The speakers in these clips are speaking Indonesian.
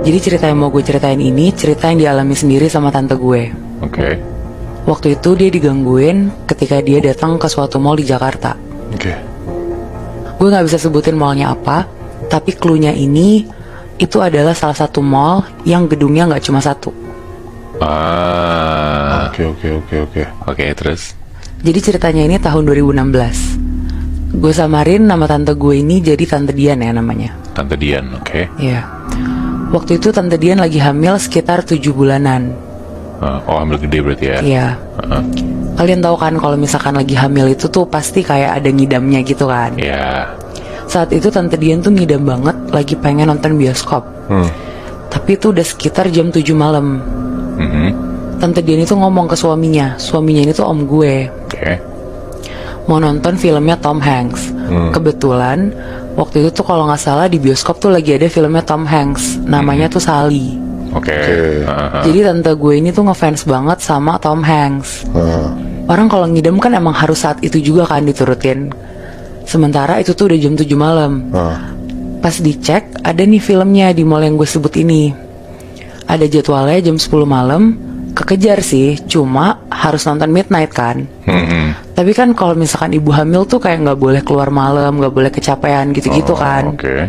Jadi cerita yang mau gue ceritain ini cerita yang dialami sendiri sama tante gue. Oke. Waktu itu dia digangguin ketika dia datang ke suatu mall di Jakarta. Oke. Gue gak bisa sebutin mallnya apa, tapi cluenya ini itu adalah salah satu mall yang gedungnya gak cuma satu. Oke, terus? Jadi ceritanya ini tahun 2016. Gue samarin nama tante gue ini jadi Tante Dian ya namanya. Tante Dian, oke. Iya. Waktu itu Tante Dian lagi hamil sekitar 7 bulanan. Hamil gede berarti ya? Iya. Kalian tahu kan kalau misalkan lagi hamil itu tuh pasti kayak ada ngidamnya gitu kan. Iya. Saat itu Tante Dian tuh ngidam banget lagi pengen nonton bioskop. Tapi itu udah sekitar jam 7 malam. Tante Dian itu ngomong ke suaminya ini tuh om gue. Oke. Mau nonton filmnya Tom Hanks. Kebetulan waktu itu tuh kalau nggak salah di bioskop tuh lagi ada filmnya Tom Hanks. Namanya tuh Sally. Oke. Jadi tante gue ini tuh ngefans banget sama Tom Hanks. Orang kalau ngidam kan emang harus saat itu juga kan diturutin. Sementara itu tuh udah jam 7 malam. Pas dicek ada nih filmnya di mall yang gue sebut ini. Ada jadwalnya jam 10 malam. Kekejar sih, cuma harus nonton midnight kan. Tapi kan kalau misalkan ibu hamil tuh kayak nggak boleh keluar malam, nggak boleh kecapean gitu-gitu kan. Oke.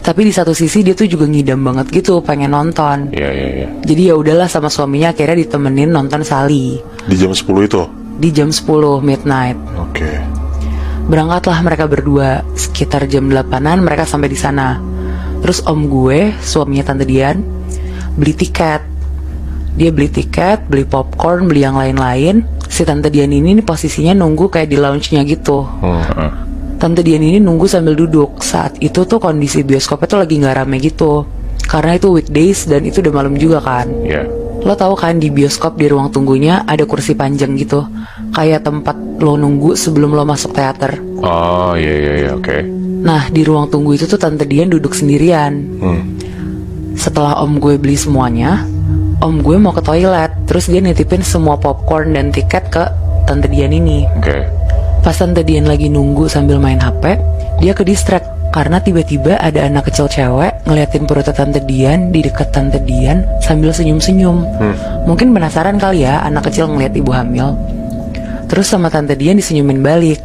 Tapi di satu sisi dia tuh juga ngidam banget gitu, pengen nonton. Iya. Jadi ya udahlah sama suaminya akhirnya ditemenin nonton Sally. Di jam 10 itu? Di jam 10 midnight. Oke. Berangkatlah mereka berdua. Sekitar jam 8-an mereka sampai di sana. Terus om gue, suaminya Tante Dian, beli tiket. Dia beli tiket, beli popcorn, beli yang lain-lain. Si Tante Dian ini posisinya nunggu kayak di lounge-nya gitu. Tante Dian ini nunggu sambil duduk. Saat itu tuh kondisi bioskopnya tuh lagi gak rame gitu. Karena itu weekdays dan itu udah malam juga kan. Iya. Lo tau kan di bioskop di ruang tunggunya ada kursi panjang gitu. Kayak tempat lo nunggu sebelum lo masuk teater. Oh iya, oke. Nah di ruang tunggu itu tuh Tante Dian duduk sendirian. Setelah om gue beli semuanya, om gue mau ke toilet. Terus dia nitipin semua popcorn dan tiket ke Tante Dian ini. Oke. Pas Tante Dian lagi nunggu sambil main HP, dia ke distract karena tiba-tiba ada anak kecil cewek ngeliatin perutnya Tante Dian di dekat Tante Dian sambil senyum-senyum. Mungkin penasaran kali ya anak kecil ngeliat ibu hamil. Terus sama Tante Dian disenyumin balik.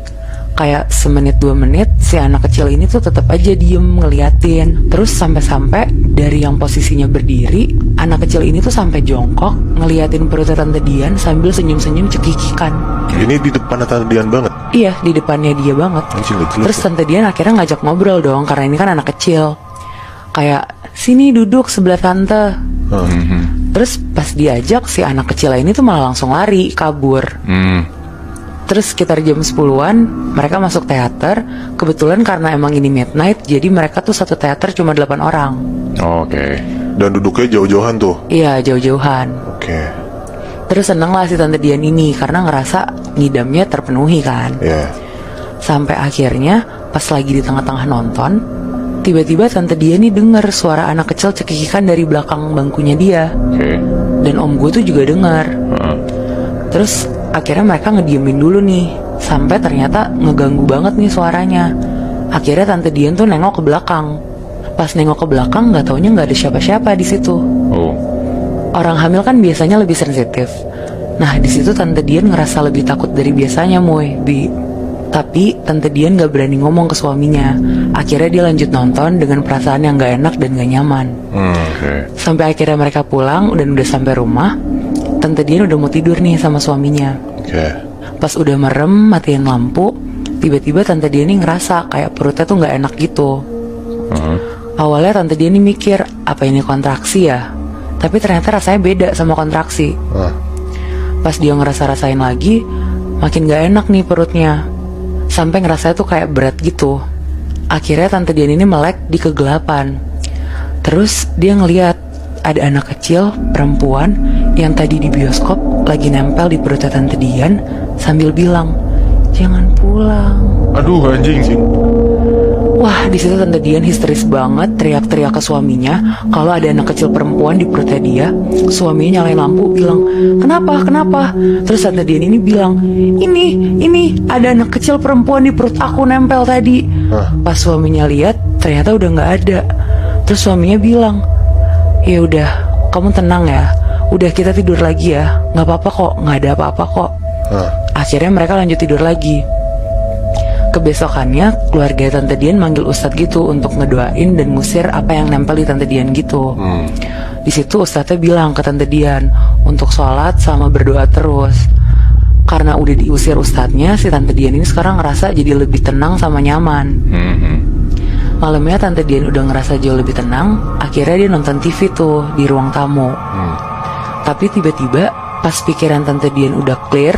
Kayak semenit 2 menit si anak kecil ini tuh tetap aja diem ngeliatin. Terus sampai-sampai dari yang posisinya berdiri, anak kecil ini tuh sampai jongkok ngeliatin perutnya Tante Dian sambil senyum-senyum cekikikan. Ini di depan Tante Dian banget? Iya, di depannya dia banget. Terus Tante Dian akhirnya ngajak ngobrol dong, karena ini kan anak kecil. Kayak, sini duduk sebelah tante. Terus pas diajak, si anak kecil ini tuh malah langsung lari, kabur. Terus sekitar jam 10-an mereka masuk teater. Kebetulan karena emang ini midnight, jadi mereka tuh satu teater cuma 8 orang. Oke. Dan duduknya jauh-jauhan tuh? Iya, jauh-jauhan. Oke. Terus seneng lah si Tante Dian ini karena ngerasa ngidamnya terpenuhi kan. Iya. Sampai akhirnya pas lagi di tengah-tengah nonton, tiba-tiba Tante Dian nih denger suara anak kecil cekikikan dari belakang bangkunya dia. Oke. Dan om gue tuh juga denger. Terus akhirnya mereka ngediemin dulu nih, sampai ternyata ngeganggu banget nih suaranya. Akhirnya Tante Dian tuh nengok ke belakang. Pas nengok ke belakang, nggak taunya nggak ada siapa-siapa di situ. Orang hamil kan biasanya lebih sensitif. Nah di situ Tante Dian ngerasa lebih takut dari biasanya, Tapi Tante Dian gak berani ngomong ke suaminya. Akhirnya dia lanjut nonton dengan perasaan yang gak enak dan gak nyaman. Sampai akhirnya mereka pulang dan udah sampai rumah. Tante Dian udah mau tidur nih sama suaminya. Pas udah merem, matiin lampu, tiba-tiba Tante Dian ini ngerasa kayak perutnya tuh gak enak gitu. Awalnya Tante Dian ini mikir, apa ini kontraksi ya? Tapi ternyata rasanya beda sama kontraksi. Pas dia ngerasa-rasain lagi, makin gak enak nih perutnya. Sampai ngerasa tuh kayak berat gitu. Akhirnya Tante Dian ini melek di kegelapan. Terus dia ngeliat ada anak kecil perempuan yang tadi di bioskop lagi nempel di perutnya Tante Dian sambil bilang, jangan pulang. Aduh anjing. Wah, di situ Tante Dian histeris banget, teriak-teriak ke suaminya kalau ada anak kecil perempuan di perutnya dia. Suaminya nyalain lampu, bilang, kenapa? Terus Tante Dian ini bilang, ini ada anak kecil perempuan di perut aku nempel tadi. Pas suaminya lihat, ternyata udah nggak ada. Terus suaminya bilang, Ya udah, kamu tenang ya. Udah kita tidur lagi ya. Nggak apa-apa kok, nggak ada apa-apa kok. Hah. Akhirnya mereka lanjut tidur lagi. Kebesokannya keluarga Tante Dian manggil Ustadz gitu untuk ngedoain dan ngusir apa yang nempel di Tante Dian gitu. Di situ Ustadznya bilang ke Tante Dian untuk sholat sama berdoa terus. Karena udah diusir Ustadznya, si Tante Dian ini sekarang ngerasa jadi lebih tenang sama nyaman. Malamnya Tante Dian udah ngerasa jauh lebih tenang. Akhirnya dia nonton TV tuh di ruang tamu. Tapi tiba-tiba pas pikiran Tante Dian udah clear,